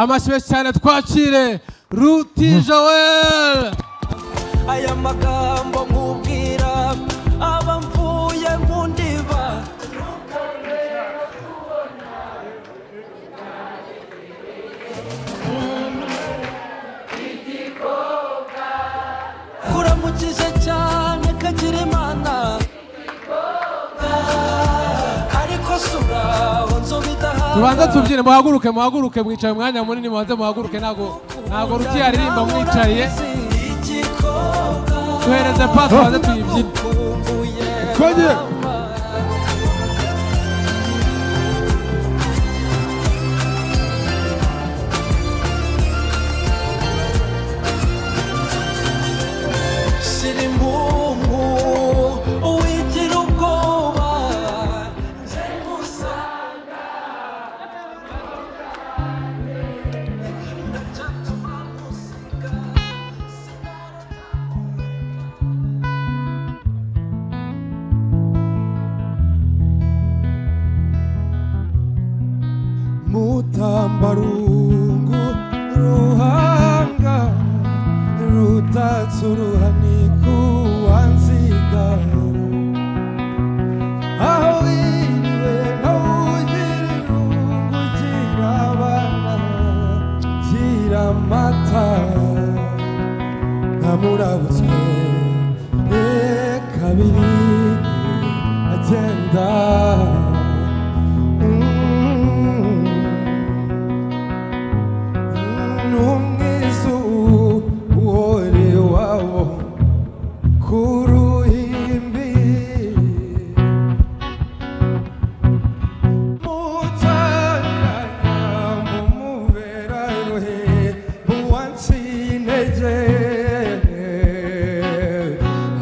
amashyi cyane twakire Ruti Joel. Aya magambo nkubwira abamvuye mu ndiba kuramukije cyane kagira Imana ariko sura nzobidaha. Tubanza tubyine, muhaguruke mwicaye umwanya munini, mubanze muhaguruke, ntago Ruti yaririmba mwicariye. Tuhereze paso tubanze tuyibyine. Twongere Mutambarungu ruhanga rutatsuruhaniku wanziga aho wiriwe ntawugirungu gira abana gira amata ntamurabutswe kabiri agenda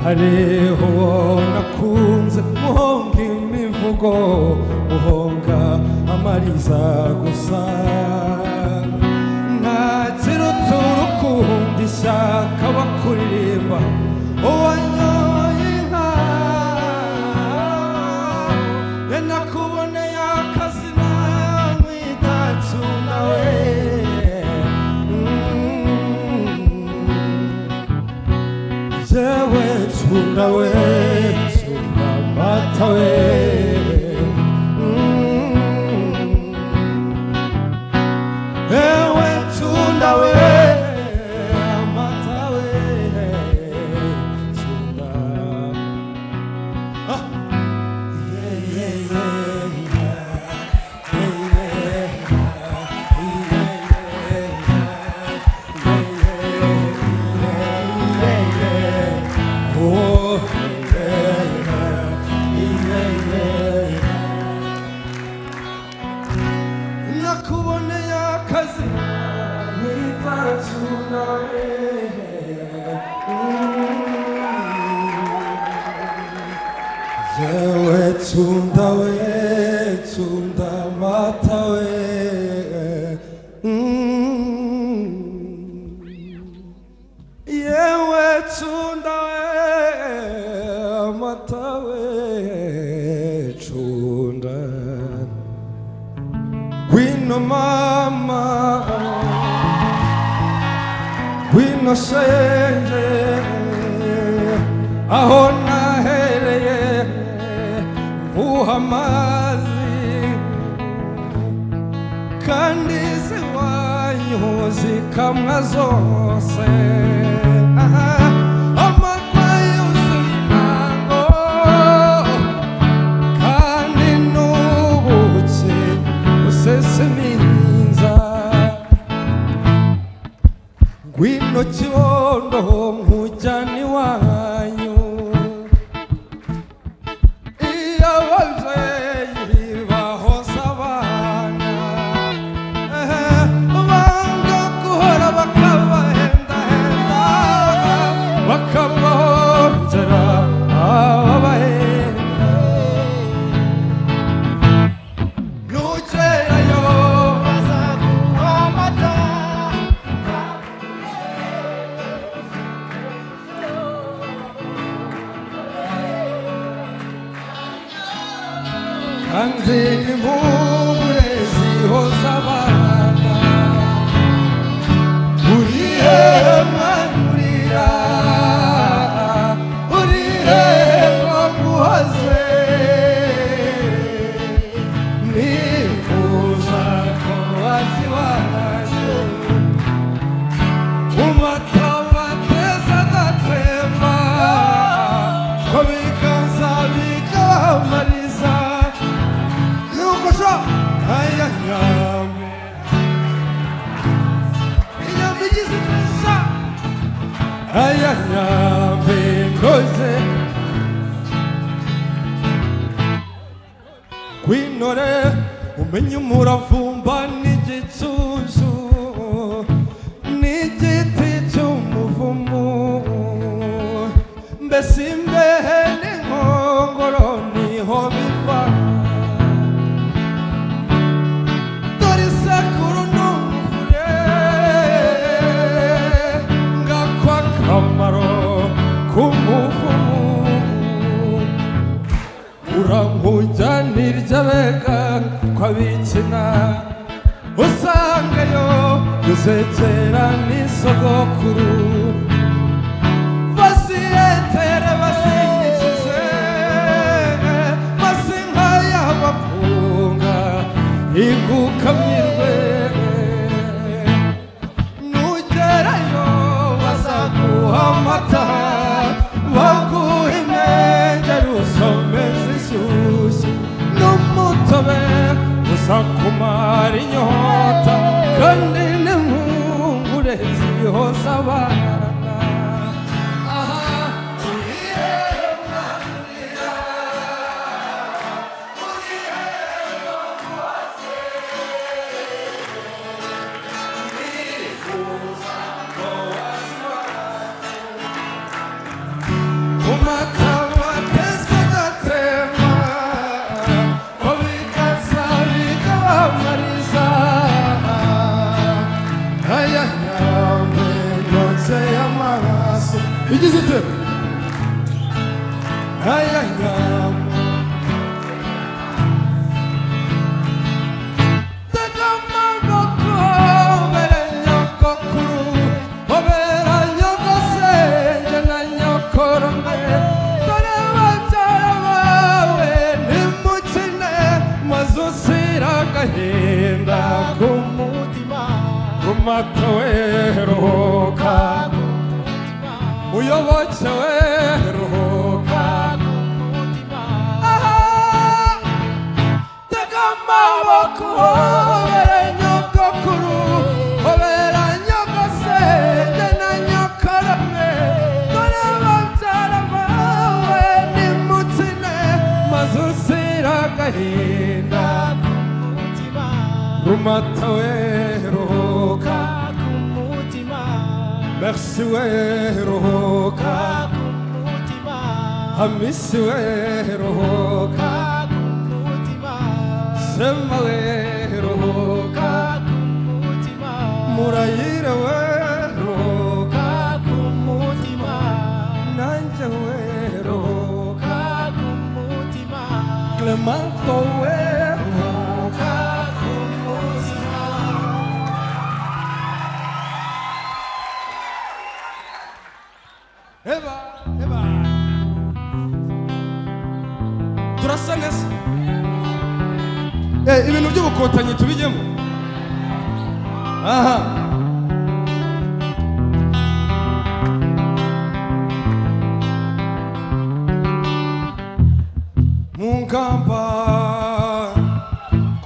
hariho nakunze muhonga imivugo muhonga amariza gusa ntakiruta urukundo ishyaka bakuririmba uwanyoye inka yanakuboneye akazina mwitacu nawe jewe chunda we chunda mata we ewe chunda we mata we chunda nakuboneye akazi mwitacu nawe jewe chunda we chunda mata we yewe chunda we mata we chunda wino mama wino senge aho nahereye uhamazi kandi ziwanyu zikamwa zose amarwa yuzuye intango kandi n'ubuki seseminza ngwino kibondo nkujyani wanyu iyo ababyeyi bahoza abana banga guhora bakabahendahenda bakabahongera ababahenda Anzini mumurezi hozabana ayanyambindoze kwinore umenye umuravumba n'igicucu n'igiti cy'umuvumu mbese imbehe n'inkongoro niho biva dore isekuru n'umuvure ngakwa akamaro k'umuvumu uramujyanira abega kw'abikina usangayo guzekera n'isogokuru basiyetere basingishije basinka y'abakunga igukamirwe nugerayo bazaguha amata baguha imengeri usomeza ishyushyu n'umutobe uzakumara inyota kandi n'impungure zihoza abana igize ite ayanyam tegama boko berenyokokuru oberanyokose nyanyokorome dore babyara bawe nimukine mazusira agahinda k'umutima kumata weruhuka uyoboke weruhuka tega amaboko hobere nyogokuru hobera nyogosenge na nyokorome dore babyara bawe nimukine maze usira agahinda rumata weruhuka merci weruhuka hamisi weruhuka sema weruhuka murayire weruhuka nanje weruhuka Clemanto weruhuka Eba, eba. Turasa neza. Ibintu by'ubukotanyi tubijyemo. Aha. Mungamba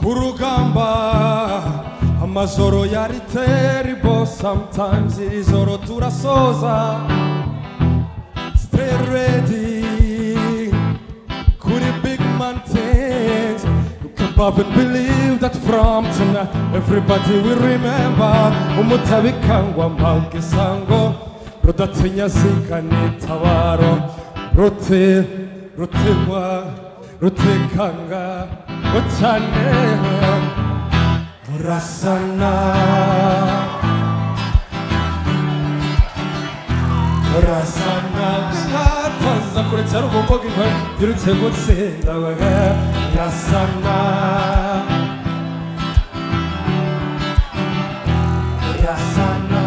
kurugamba amazoro yari terrible sometimes ijoro turasoza ready, could it big man things? You can pop and believe that from tonight everybody will remember umutabikangwa mpagisango rudatinya ziganitabaro rutemwa rutekanga cyane urasana urasana ngataza kurecyara ubwoko bw'inka yirutse gutsinda waga urasana urasana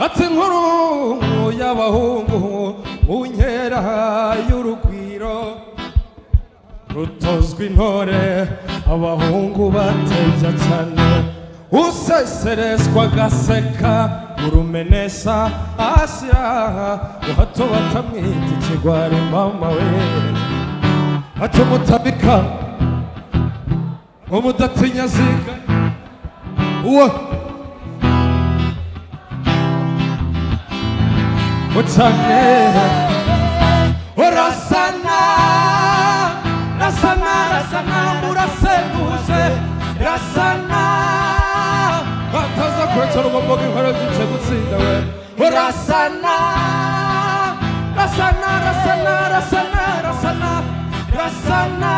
ati nkuru y'abahungu mu nkera y'urugwiro rutozwa intore abahungu batebya cyane usesereswa gaseka urumenesha asira uhato batamwita ikigwari mama we ati umutabika umudatinya ziga uwo ucane Rasana, rasana, rasana, muraseguze Rasana, bataza kwicara umumboga inkora zice gutsinda we rasana, rasana, rasana, rasana, rasana, rasana.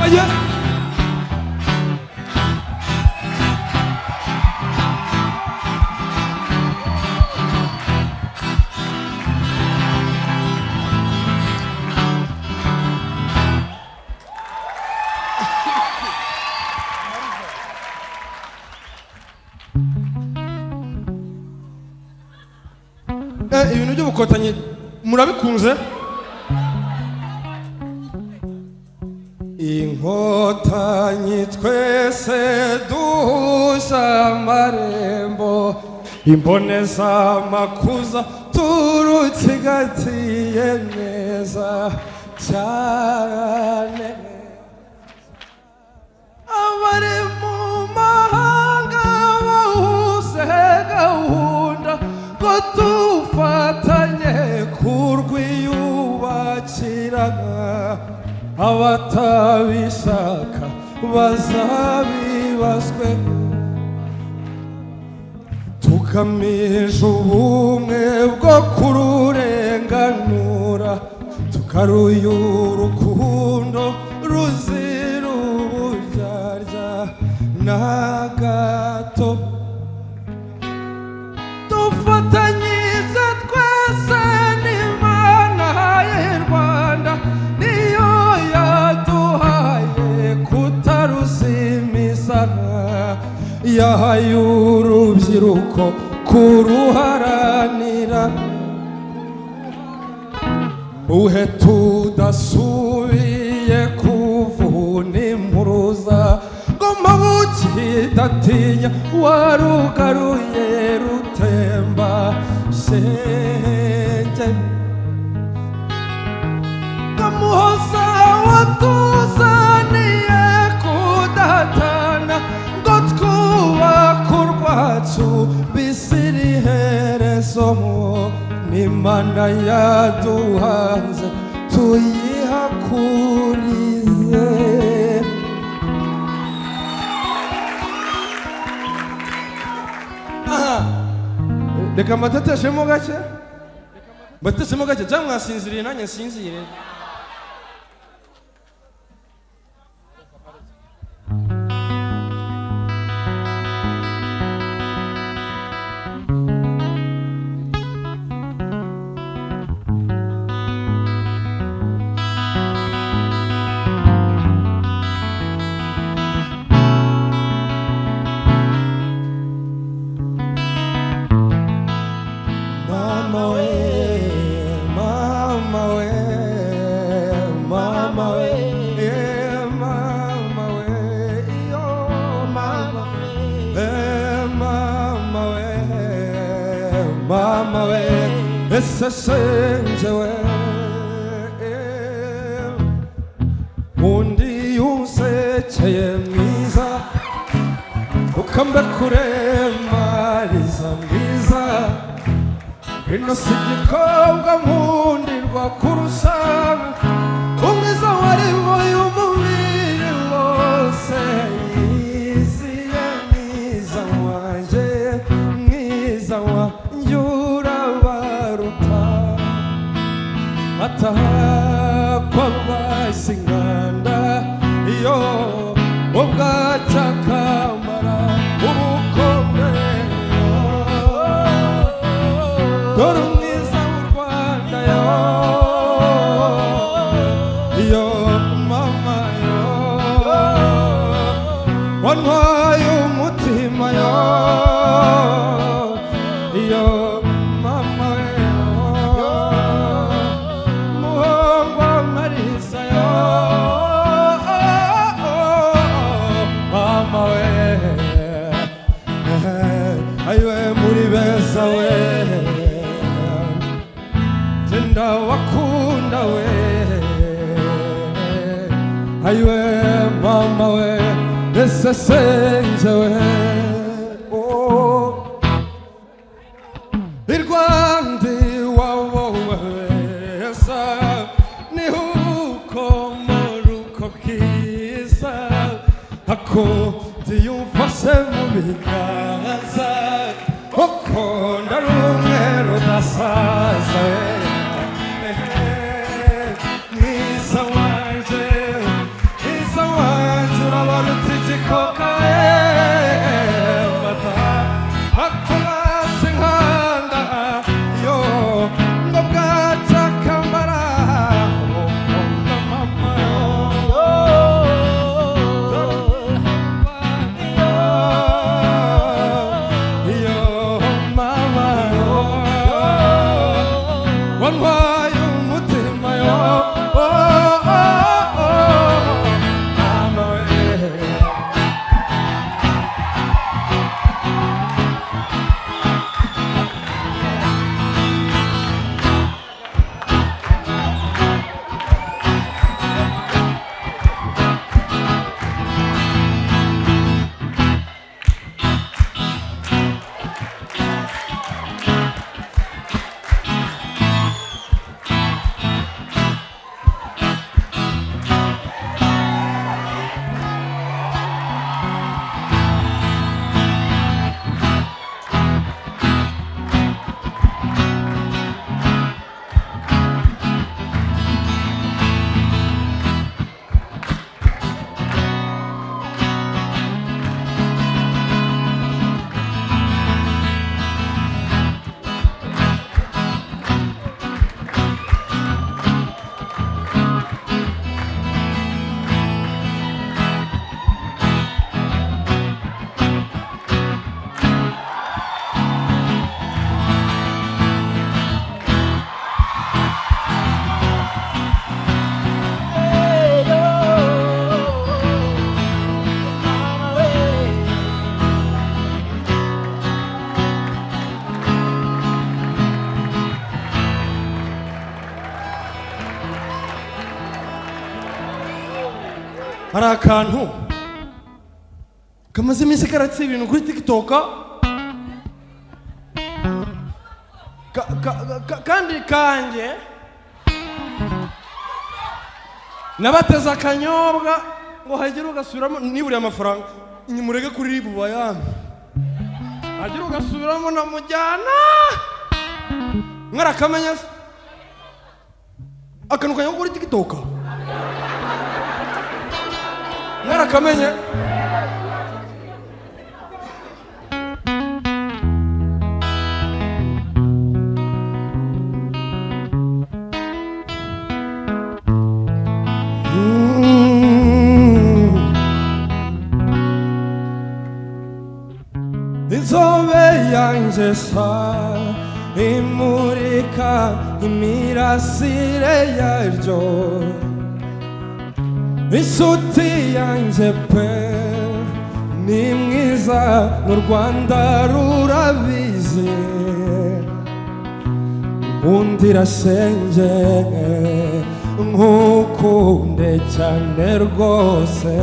Ayo ibintu by'ubukotanyi murabikunze inkotanyi twese duhuje amarembo imboneza makuza turutsigatiye neza cyane abari mu mahanga bahuse gahunda ngo dufatanye kurwiyubakiraga abatabishaka bazabibazwe tugamije ubumwe bwo kururenganura tukaruyura urukundo ruzira uburyarya na gato dufatanyije twese n'Imana y'u Rwanda niyo yaduhaye kutaruzimiza yahaye urubyiruko kuruharanira uhe tudasubiye kuvuna impuruza ngo mabukidatinya warugaruye rutemba shenge kamuhoza watuzaniye kudatana ngo twubake urwacu bisira iherezo n'Imana yaduhanze tuyihakurize reka mbateteshemo gake cyangwa mwasinziriye nanjye nsinzire mama we ese senje we undi yunsekeye mwiza ukambe kuremariza mwiza ino si igikobwa nkundirwa kurusha umwiza wariho y'umubiri wose yiziye mwiza wanjye mwiza wanjye urabaruta batakwa basinganda iyo ubwacakamara ubukombe dore umwiza w'u Rwanda yo mama yo wantwaye umutima yo mama yo muhongwa marisa yo mama we ayiwe muri beza we tenda wakunda we ayiwe mama we ese senze we irwandi wawowe esa nihuko muruko bwiza ako diyumfashe mu biganza uko ndarumwe rudasaza mwiza wanje urabarutse igikoka mata akorase nkanda yo ngo bwaca kambara ukunda mama yo mama wantwaye umutima yo hari akantu kamaze iminsi karatse ibintu kuri TikTok kandi kanjye nabateza akanyobwa ngo hagire ugasubiramo niburiye amafaranga nyimurege kuri ribu bayambi hagire ugasubiramo namujyana mwarakamenya akantu kanyo kuri TikTok mwarakamenya inzobe yanjye sa imurika imirasire yaryo inshuti yanjye pe ni mwiza mu Rwanda rurabizi nkundira senge nkukunde cyane rwose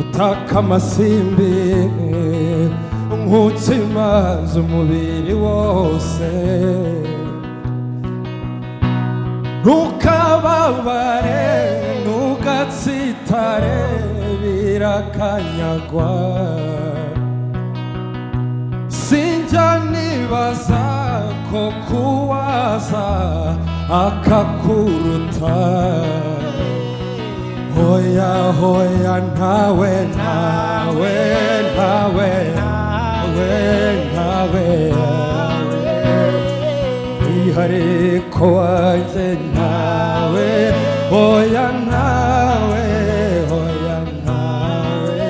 utaka amasimbi nkutsimaza umubiri wose ntukababare ntugatsitare birakanyagwa sinjya nibaza ko kuwaza akakuruta hoya hoya ntawe ntawe ntawe ntawe ihariko wanjye ntawe hoya ntawe hoya ntawe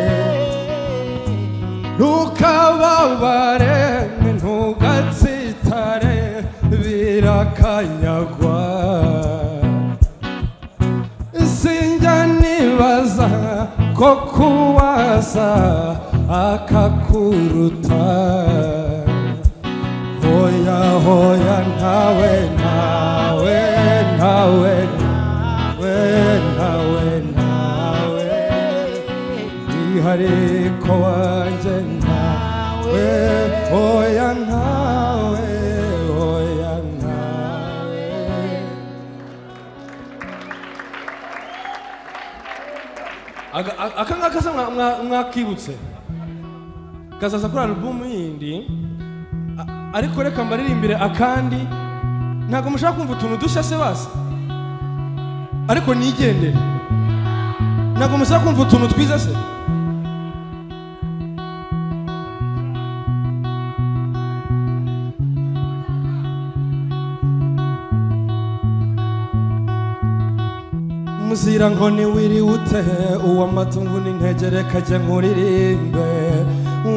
ntukababare ntugatsitare birakanyagwa sinjya nibaza ko kuwaza akakuruta hoya hoya ntawe ntawe ntawe ntawe aka ngaka se mwakibutse kazaza kuri album yindi ariko reka mbaririmbire akandi ntago mushaka kumva utuntu dushya se basi ariko nigendere ntago mushaka kumva utuntu twiza se muzira nkoni wiri ute uw'amatungu n'integere kajya nkuririmbe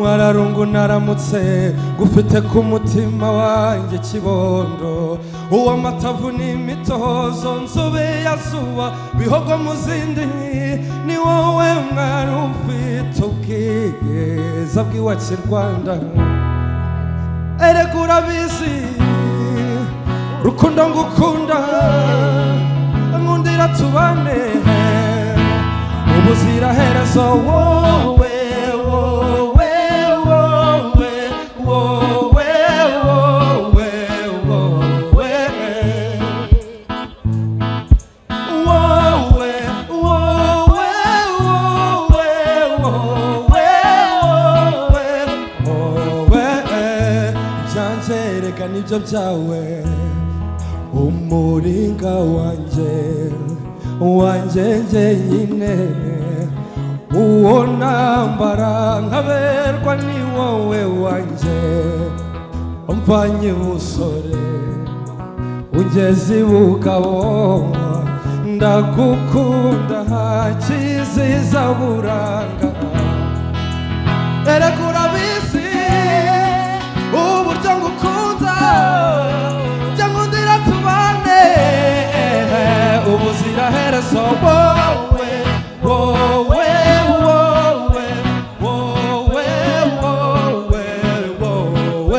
wararungu naramutse gufite ku mutima wanjye kibondo uw'amatavu n'imitozo nzobe ya zuba bihogo mu zindi ni wowe mwana ufite ubwiza bw'iwacu Rwanda erega urabizi rukundo ngukunda nkundira tubane ubuziraherezo wowe wowe wowe wowe wowe wowe wowe wowe wowe byanje reka nibyo byawe umuringa wanje njyenyine uwo nambara nkaberwa ni wowe wanje umvanye ubusore ungeze ibugabo ndagukunda hakiziza buranga erega urabizi uburyo ngukunda ubuziraherezo wowe wowe wowe wowe wowe wowe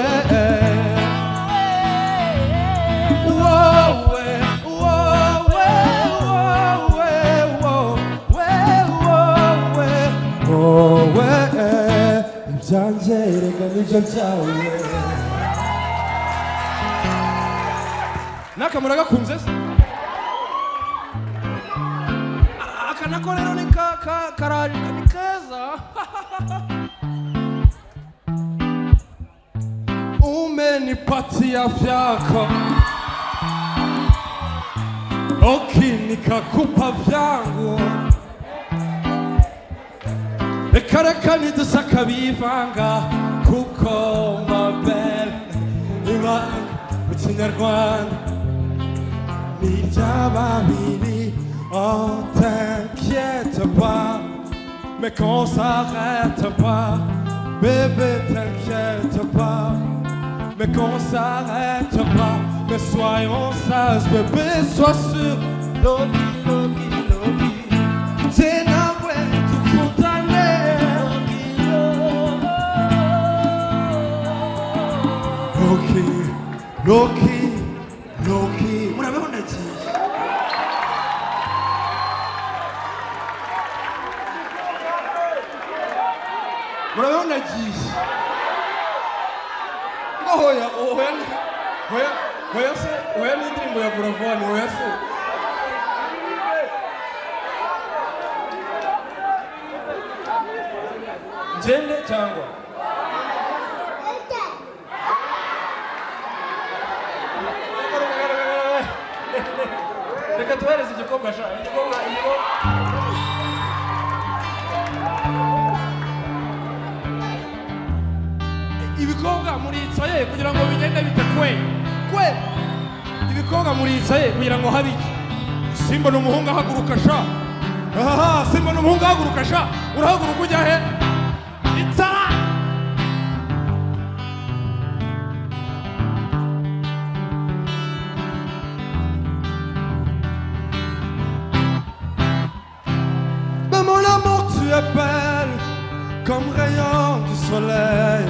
wowe ibyanjye reka nibyo byawe nakamura gakunze se nako rero ni karaje ni keza umenipatia vyako nikakupa vyangu reka nidusaka bivanga kuko mabel ibanga mu Kinyarwanda ni iry'ababiri. Oh, t'inquiète pas, mais qu'on s'arrête pas. Bébé, t'inquiète pas, mais qu'on s'arrête pas. Mais soyons sages, bébé, sois sûr. Loki, Loki, Loki. C'est navré, tout condamné. Loki, Loki, Loki. Murabona iki? Murabona iki? Hoya ni indirimbo ya Buravani, hoya se. Jende cyangwa? Reka tuhereze igikombe sha. Ibikonga muricaye kugira ngo bigende bitekwe. Kwe. Ibikonga muricaye kugira ngo habiki. Simba n'umuhungu ahaguruka sha. Aha, Simba n'umuhungu ahaguruka sha. Urahaguruka ujya he? Itara. Mais mon amour, tu es belle comme rayon du soleil.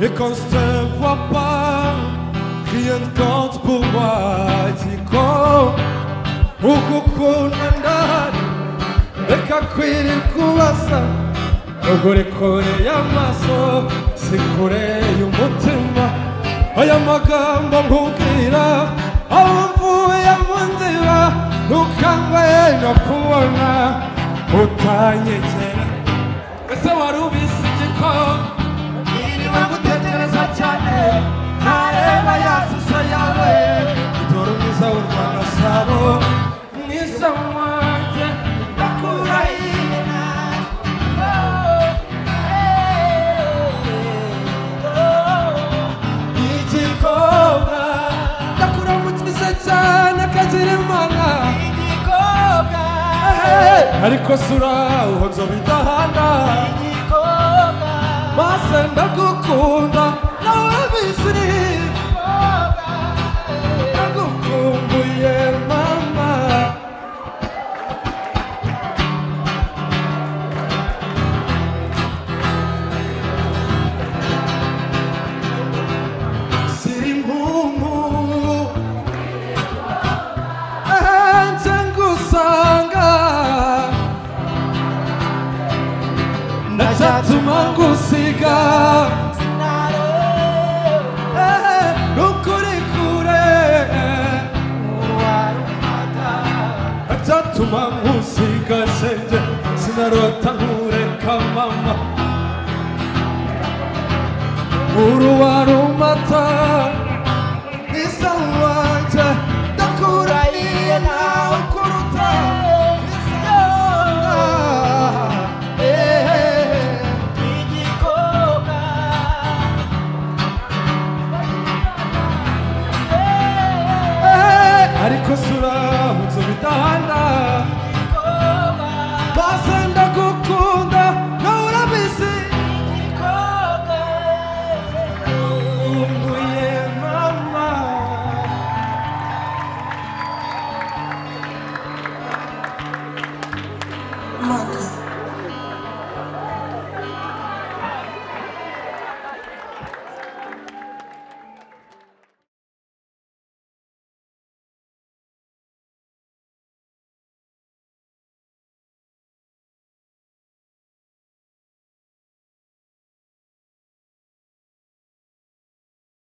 Et quand je te vois pas, rien ne compte pour moi. Diko, ukukunda ndani, reka kwirikubaza. Ugore kure y'amaso, si kure y'umutima. Aya magambo nkubwira, aho mvuye mu nzira, ntukangwe no kubona. utanyegera ese wari ubizi ko Niriwe ngutekereza cyane ntareba ya shusho yawe dore umwiza w'u Rwanda sabo mwiza wanjye ndakurahiye igikobwa ndakuramukije cyane kagira imana igikobwa ariko sura uho nzobidahana igikobwa maze ndagukunda nawe bisiri ndagukumbuye mama siri mpumu nje ngusanga ndacyatuma ngusiga nukuri kure ndacyatuma ngusiga senge sinarota nkureka mama uruwa rumata